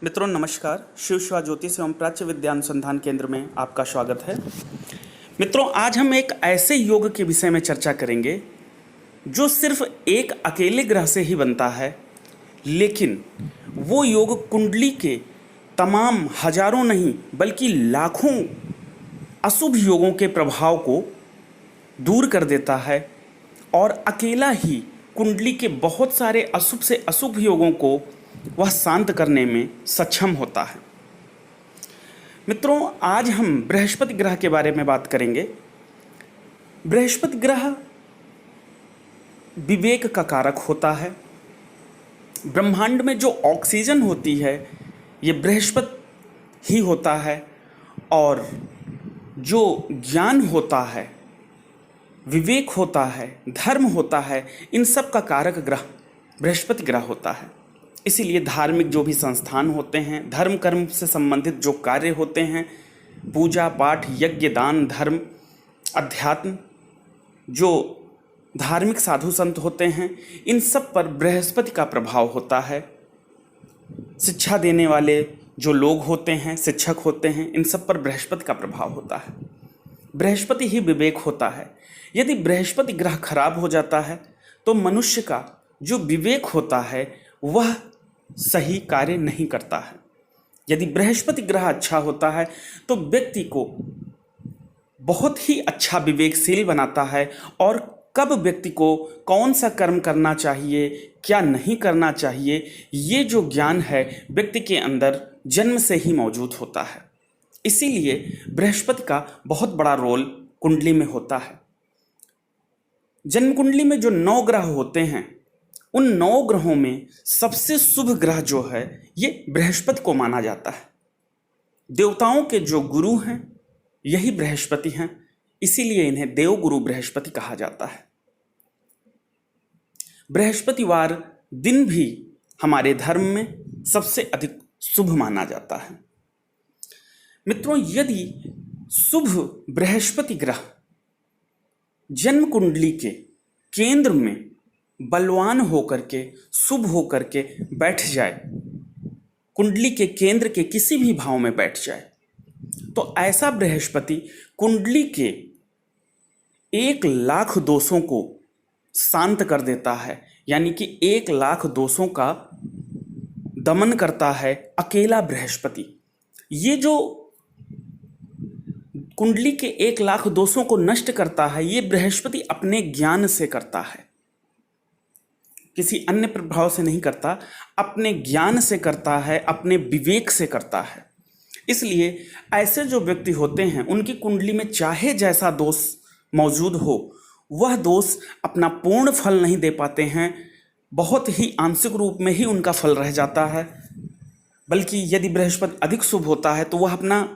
मित्रों नमस्कार। शिव शिवा ज्योतिष एवं प्राच्य विद्या अनुसंधान केंद्र में आपका स्वागत है। मित्रों आज हम एक ऐसे योग के विषय में चर्चा करेंगे जो सिर्फ एक अकेले ग्रह से ही बनता है, लेकिन वो योग कुंडली के तमाम हजारों नहीं बल्कि लाखों अशुभ योगों के प्रभाव को दूर कर देता है और अकेला ही कुंडली के बहुत सारे अशुभ से अशुभ योगों को वह शांत करने में सक्षम होता है। मित्रों आज हम बृहस्पति ग्रह के बारे में बात करेंगे। बृहस्पति ग्रह विवेक का कारक होता है। ब्रह्मांड में जो ऑक्सीजन होती है ये बृहस्पति ही होता है, और जो ज्ञान होता है, विवेक होता है, धर्म होता है, इन सब का कारक ग्रह बृहस्पति ग्रह होता है। इसीलिए धार्मिक जो भी संस्थान होते हैं, धर्म कर्म से संबंधित जो कार्य होते हैं, पूजा पाठ यज्ञ दान धर्म अध्यात्म, जो धार्मिक साधु संत होते हैं, इन सब पर बृहस्पति का प्रभाव होता है। शिक्षा देने वाले जो लोग होते हैं, शिक्षक होते हैं, इन सब पर बृहस्पति का प्रभाव होता है। बृहस्पति ही विवेक होता है। यदि बृहस्पति ग्रह खराब हो जाता है तो मनुष्य का जो विवेक होता है वह सही कार्य नहीं करता है। यदि बृहस्पति ग्रह अच्छा होता है तो व्यक्ति को बहुत ही अच्छा विवेकशील बनाता है, और कब व्यक्ति को कौन सा कर्म करना चाहिए, क्या नहीं करना चाहिए, ये जो ज्ञान है व्यक्ति के अंदर जन्म से ही मौजूद होता है। इसीलिए बृहस्पति का बहुत बड़ा रोल कुंडली में होता है। जन्म कुंडली में जो 9 ग्रह होते हैं, उन 9 ग्रहों में सबसे शुभ ग्रह जो है ये बृहस्पति को माना जाता है। देवताओं के जो गुरु हैं यही बृहस्पति हैं, इसीलिए इन्हें देवगुरु बृहस्पति कहा जाता है। बृहस्पतिवार दिन भी हमारे धर्म में सबसे अधिक शुभ माना जाता है। मित्रों यदि शुभ बृहस्पति ग्रह जन्म कुंडली के केंद्र में बलवान होकर के शुभ होकर के बैठ जाए, कुंडली के केंद्र के किसी भी भाव में बैठ जाए, तो ऐसा बृहस्पति कुंडली के 1,00,000 दोषों को शांत कर देता है। यानी कि 1,00,000 दोषों का दमन करता है अकेला बृहस्पति। ये जो कुंडली के 1,00,000 दोषों को नष्ट करता है ये बृहस्पति अपने ज्ञान से करता है, किसी अन्य प्रभाव से नहीं करता, अपने ज्ञान से करता है, अपने विवेक से करता है। इसलिए ऐसे जो व्यक्ति होते हैं उनकी कुंडली में चाहे जैसा दोष मौजूद हो, वह दोष अपना पूर्ण फल नहीं दे पाते हैं, बहुत ही आंशिक रूप में ही उनका फल रह जाता है। बल्कि यदि बृहस्पति अधिक शुभ होता है तो वह अपना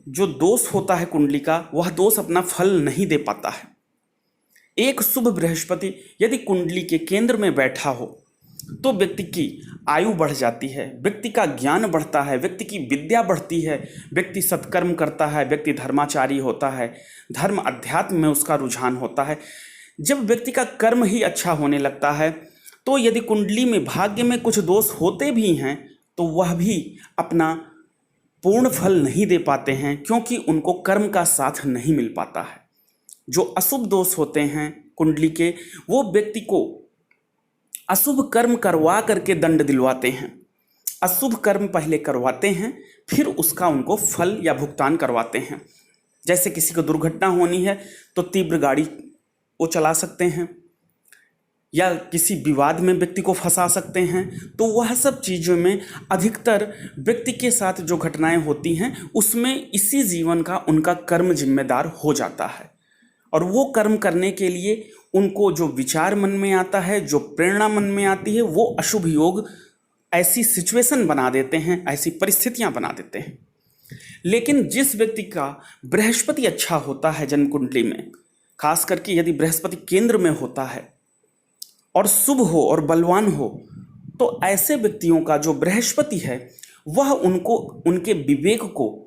जो दोष होता है कुंडली का, वह दोष अपना फल नहीं दे पाता है। एक शुभ बृहस्पति यदि कुंडली के केंद्र में बैठा हो तो व्यक्ति की आयु बढ़ जाती है, व्यक्ति का ज्ञान बढ़ता है, व्यक्ति की विद्या बढ़ती है, व्यक्ति सत्कर्म करता है, व्यक्ति धर्माचारी होता है, धर्म अध्यात्म में उसका रुझान होता है। जब व्यक्ति का कर्म ही अच्छा होने लगता है तो यदि कुंडली में भाग्य में कुछ दोष होते भी हैं तो वह भी अपना पूर्ण फल नहीं दे पाते हैं, क्योंकि उनको कर्म का साथ नहीं मिल पाता है। जो अशुभ दोष होते हैं कुंडली के, वो व्यक्ति को अशुभ कर्म करवा करके दंड दिलवाते हैं। अशुभ कर्म पहले करवाते हैं, फिर उसका उनको फल या भुगतान करवाते हैं। जैसे किसी को दुर्घटना होनी है तो तीव्र गाड़ी वो चला सकते हैं, या किसी विवाद में व्यक्ति को फंसा सकते हैं। तो वह सब चीज़ों में अधिकतर व्यक्ति के साथ जो घटनाएं होती हैं उसमें इसी जीवन का उनका कर्म जिम्मेदार हो जाता है, और वो कर्म करने के लिए उनको जो विचार मन में आता है, जो प्रेरणा मन में आती है, वो अशुभ योग ऐसी सिचुएशन बना देते हैं, ऐसी परिस्थितियां बना देते हैं। लेकिन जिस व्यक्ति का बृहस्पति अच्छा होता है जन्म कुंडली में, खास करके यदि बृहस्पति केंद्र में होता है और शुभ हो और बलवान हो, तो ऐसे व्यक्तियों का जो बृहस्पति है वह उनको उनके विवेक को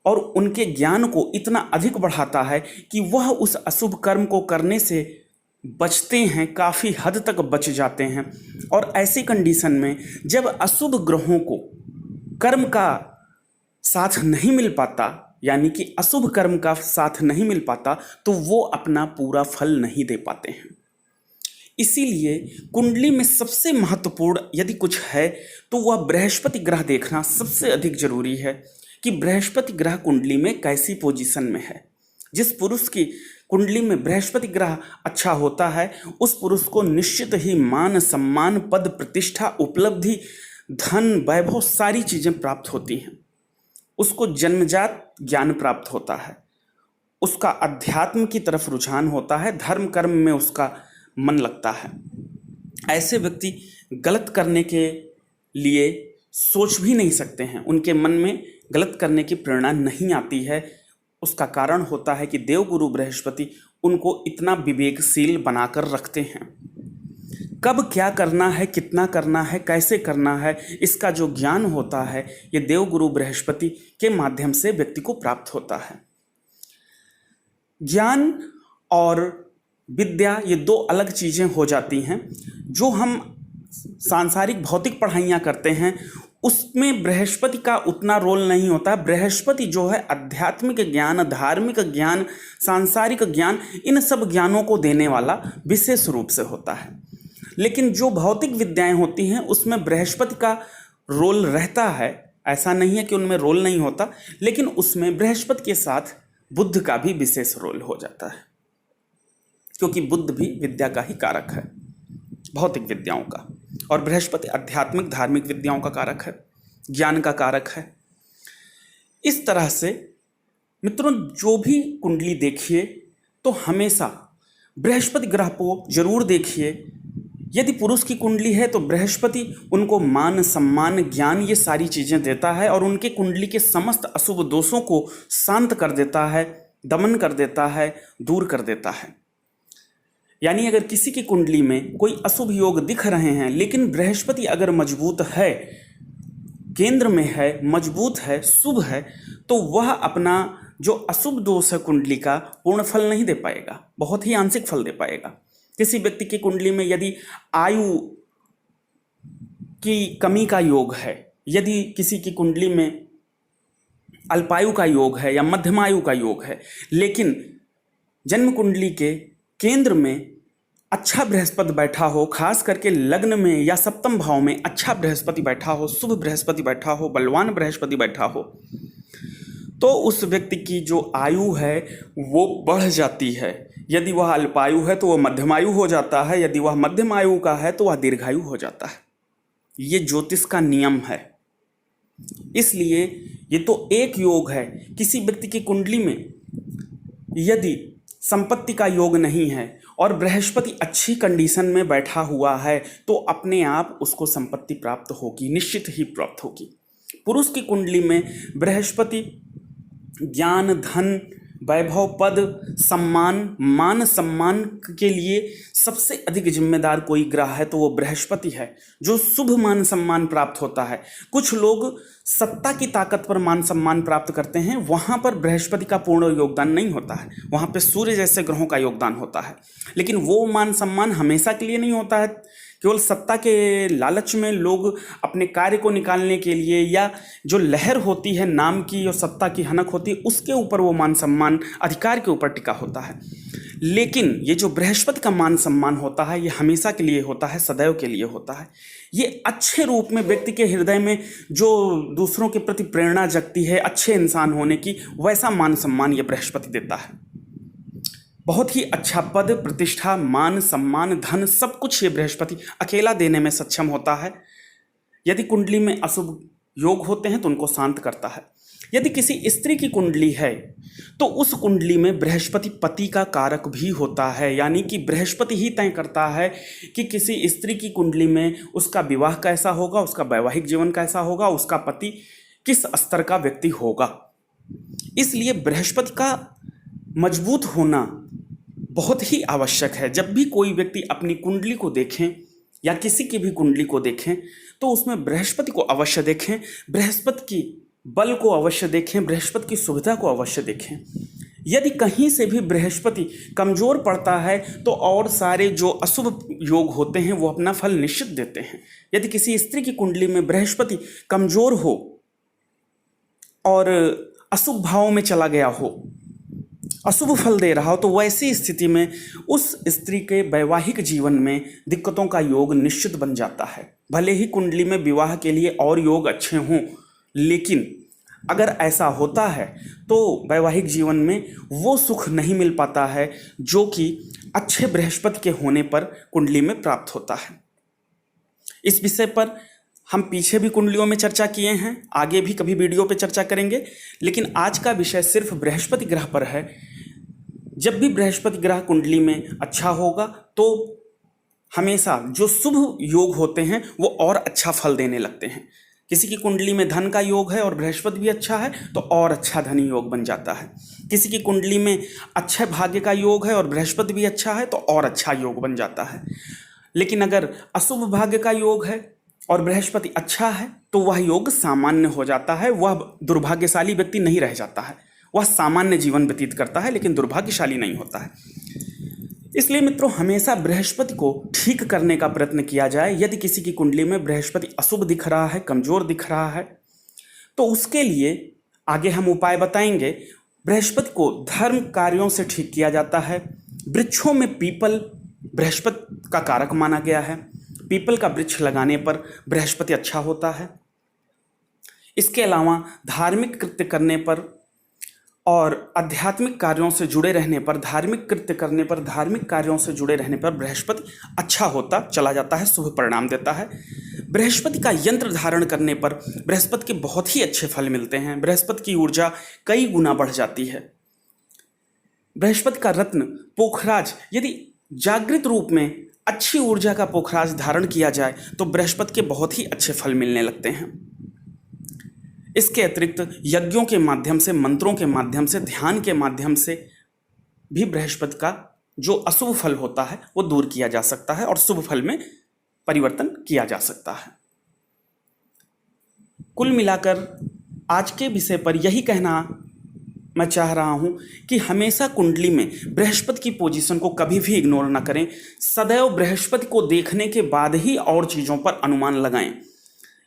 और उनके ज्ञान को इतना अधिक बढ़ाता है कि वह उस अशुभ कर्म को करने से बचते हैं, काफ़ी हद तक बच जाते हैं। और ऐसी कंडीशन में जब अशुभ ग्रहों को कर्म का साथ नहीं मिल पाता, यानी कि अशुभ कर्म का साथ नहीं मिल पाता, तो वो अपना पूरा फल नहीं दे पाते हैं। इसीलिए कुंडली में सबसे महत्वपूर्ण यदि कुछ है तो वह बृहस्पति ग्रह देखना सबसे अधिक जरूरी है कि बृहस्पति ग्रह कुंडली में कैसी पोजीशन में है। जिस पुरुष की कुंडली में बृहस्पति ग्रह अच्छा होता है उस पुरुष को निश्चित ही मान सम्मान पद प्रतिष्ठा उपलब्धि धन वैभव सारी चीजें प्राप्त होती हैं। उसको जन्मजात ज्ञान प्राप्त होता है, उसका अध्यात्म की तरफ रुझान होता है, धर्म कर्म में उसका मन लगता है। ऐसे व्यक्ति गलत करने के लिए सोच भी नहीं सकते हैं, उनके मन में गलत करने की प्रेरणा नहीं आती है। उसका कारण होता है कि देवगुरु बृहस्पति उनको इतना विवेकशील बनाकर रखते हैं। कब क्या करना है, कितना करना है, कैसे करना है, इसका जो ज्ञान होता है ये देवगुरु बृहस्पति के माध्यम से व्यक्ति को प्राप्त होता है। ज्ञान और विद्या ये दो अलग चीज़ें हो जाती हैं। जो हम सांसारिक भौतिक पढ़ाइयाँ करते हैं उसमें बृहस्पति का उतना रोल नहीं होता। बृहस्पति जो है आध्यात्मिक ज्ञान, धार्मिक ज्ञान, सांसारिक ज्ञान, इन सब ज्ञानों को देने वाला विशेष रूप से होता है। लेकिन जो भौतिक विद्याएं होती हैं उसमें बृहस्पति का रोल रहता है, ऐसा नहीं है कि उनमें रोल नहीं होता, लेकिन उसमें बृहस्पति के साथ बुध का भी विशेष रोल हो जाता है, क्योंकि बुध भी विद्या का ही कारक है, भौतिक विद्याओं का, और बृहस्पति आध्यात्मिक धार्मिक विद्याओं का कारक है, ज्ञान का कारक है। इस तरह से मित्रों जो भी कुंडली देखिए तो हमेशा बृहस्पति ग्रह को जरूर देखिए। यदि पुरुष की कुंडली है तो बृहस्पति उनको मान सम्मान ज्ञान ये सारी चीज़ें देता है और उनके कुंडली के समस्त अशुभ दोषों को शांत कर देता है, दमन कर देता है, दूर कर देता है। यानी अगर किसी की कुंडली में कोई अशुभ योग दिख रहे हैं लेकिन बृहस्पति अगर मजबूत है, केंद्र में है, मजबूत है, शुभ है, तो वह अपना जो अशुभ दोष है कुंडली का पूर्ण फल नहीं दे पाएगा, बहुत ही आंशिक फल दे पाएगा। किसी व्यक्ति की कुंडली में यदि आयु की कमी का योग है, यदि किसी की कुंडली में अल्पायु का योग है या मध्यमायु का योग है, लेकिन जन्म कुंडली के केंद्र में अच्छा बृहस्पति बैठा हो, खास करके लग्न में या सप्तम भाव में अच्छा बृहस्पति बैठा हो, शुभ बृहस्पति बैठा हो, बलवान बृहस्पति बैठा हो, तो उस व्यक्ति की जो आयु है वो बढ़ जाती है। यदि वह अल्पायु है तो वह मध्यमायु हो जाता है, यदि वह मध्यम आयु का है तो वह दीर्घायु हो जाता है। ये ज्योतिष का नियम है। इसलिए ये तो एक योग है। किसी व्यक्ति की कुंडली में यदि संपत्ति का योग नहीं है और बृहस्पति अच्छी कंडीशन में बैठा हुआ है तो अपने आप उसको संपत्ति प्राप्त होगी, निश्चित ही प्राप्त होगी। पुरुष की कुंडली में बृहस्पति ज्ञान, धन, वैभव, पद, सम्मान, मान सम्मान के लिए सबसे अधिक जिम्मेदार कोई ग्रह है तो वो बृहस्पति है, जो शुभ मान सम्मान प्राप्त होता है। कुछ लोग सत्ता की ताकत पर मान सम्मान प्राप्त करते हैं, वहाँ पर बृहस्पति का पूर्ण योगदान नहीं होता है, वहाँ पे सूर्य जैसे ग्रहों का योगदान होता है। लेकिन वो मान सम्मान हमेशा के लिए नहीं होता है। केवल सत्ता के लालच में लोग अपने कार्य को निकालने के लिए या जो लहर होती है नाम की और सत्ता की हनक होती है उसके ऊपर वो मान सम्मान अधिकार के ऊपर टिका होता है। लेकिन ये जो बृहस्पति का मान सम्मान होता है ये हमेशा के लिए होता है, सदैव के लिए होता है। ये अच्छे रूप में व्यक्ति के हृदय में जो दूसरों के प्रति प्रेरणा जगती है अच्छे इंसान होने की, वैसा मान सम्मान ये बृहस्पति देता है। बहुत ही अच्छा पद, प्रतिष्ठा, मान सम्मान, धन सब कुछ ये बृहस्पति अकेला देने में सक्षम होता है। यदि कुंडली में अशुभ योग होते हैं तो उनको शांत करता है। यदि किसी स्त्री की कुंडली है तो उस कुंडली में बृहस्पति पति का कारक भी होता है, यानी कि बृहस्पति ही तय करता है कि किसी स्त्री की कुंडली में उसका विवाह कैसा होगा, उसका वैवाहिक जीवन कैसा होगा, उसका पति किस स्तर का व्यक्ति होगा। इसलिए बृहस्पति का मजबूत होना बहुत ही आवश्यक है। जब भी कोई व्यक्ति अपनी कुंडली को देखें या किसी की भी कुंडली को देखें तो उसमें बृहस्पति को अवश्य देखें, बृहस्पति की बल को अवश्य देखें, बृहस्पति की सुविधा को अवश्य देखें। यदि कहीं से भी बृहस्पति कमजोर पड़ता है तो और सारे जो अशुभ योग होते हैं वो अपना फल निश्चित देते हैं। यदि किसी स्त्री की कुंडली में बृहस्पति कमजोर हो और अशुभ भाव में चला गया हो, अशुभ फल दे रहा हो, तो वैसी स्थिति में उस स्त्री के वैवाहिक जीवन में दिक्कतों का योग निश्चित बन जाता है। भले ही कुंडली में विवाह के लिए और योग अच्छे हों, लेकिन अगर ऐसा होता है तो वैवाहिक जीवन में वो सुख नहीं मिल पाता है जो कि अच्छे बृहस्पति के होने पर कुंडली में प्राप्त होता है। इस विषय पर हम पीछे भी कुंडलियों में चर्चा किए हैं, आगे भी कभी वीडियो पे चर्चा करेंगे, लेकिन आज का विषय सिर्फ बृहस्पति ग्रह पर है। जब भी बृहस्पति ग्रह कुंडली में अच्छा होगा तो हमेशा जो शुभ योग होते हैं वो और अच्छा फल देने लगते हैं। किसी की कुंडली में धन का योग है और बृहस्पति भी अच्छा है तो और अच्छा धनी योग बन जाता है। किसी की कुंडली में अच्छे भाग्य का योग है और बृहस्पति भी अच्छा है तो और अच्छा योग बन जाता है। लेकिन अगर अशुभ भाग्य का योग है और बृहस्पति अच्छा है तो वह योग सामान्य हो जाता है, वह दुर्भाग्यशाली व्यक्ति नहीं रह जाता है, वह सामान्य जीवन व्यतीत करता है लेकिन दुर्भाग्यशाली नहीं होता है। इसलिए मित्रों, हमेशा बृहस्पति को ठीक करने का प्रयत्न किया जाए। यदि किसी की कुंडली में बृहस्पति अशुभ दिख रहा है, कमजोर दिख रहा है, तो उसके लिए आगे हम उपाय बताएंगे। बृहस्पति को धर्म कार्यों से ठीक किया जाता है। वृक्षों में पीपल बृहस्पति का कारक माना गया है, पीपल का वृक्ष लगाने पर बृहस्पति अच्छा होता है। इसके अलावा धार्मिक कृत्य करने पर और आध्यात्मिक कार्यों से जुड़े रहने पर, धार्मिक कृत्य करने पर, धार्मिक कार्यों से जुड़े रहने पर बृहस्पति अच्छा होता चला जाता है, शुभ परिणाम देता है। बृहस्पति का यंत्र धारण करने पर बृहस्पति के बहुत ही अच्छे फल मिलते हैं, बृहस्पति की ऊर्जा कई गुना बढ़ जाती है। बृहस्पति का रत्न पोखराज, यदि जागृत रूप में अच्छी ऊर्जा का पोखराज धारण किया जाए तो बृहस्पति के बहुत ही अच्छे फल मिलने लगते हैं। इसके अतिरिक्त यज्ञों के माध्यम से, मंत्रों के माध्यम से, ध्यान के माध्यम से भी बृहस्पति का जो अशुभ फल होता है वो दूर किया जा सकता है और शुभ फल में परिवर्तन किया जा सकता है। कुल मिलाकर आज के विषय पर यही कहना मैं चाह रहा हूं कि हमेशा कुंडली में बृहस्पति की पोजीशन को कभी भी इग्नोर ना करें। सदैव बृहस्पति को देखने के बाद ही और चीज़ों पर अनुमान लगाएं।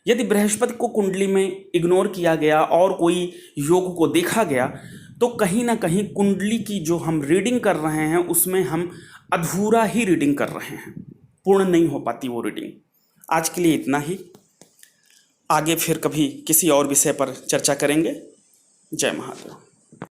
यदि बृहस्पति को कुंडली में इग्नोर किया गया और कोई योग को देखा गया तो कहीं ना कहीं कुंडली की जो हम रीडिंग कर रहे हैं उसमें हम अधूरा ही रीडिंग कर रहे हैं, पूर्ण नहीं हो पाती वो रीडिंग। आज के लिए इतना ही, आगे फिर कभी किसी और विषय पर चर्चा करेंगे। जय महादेव।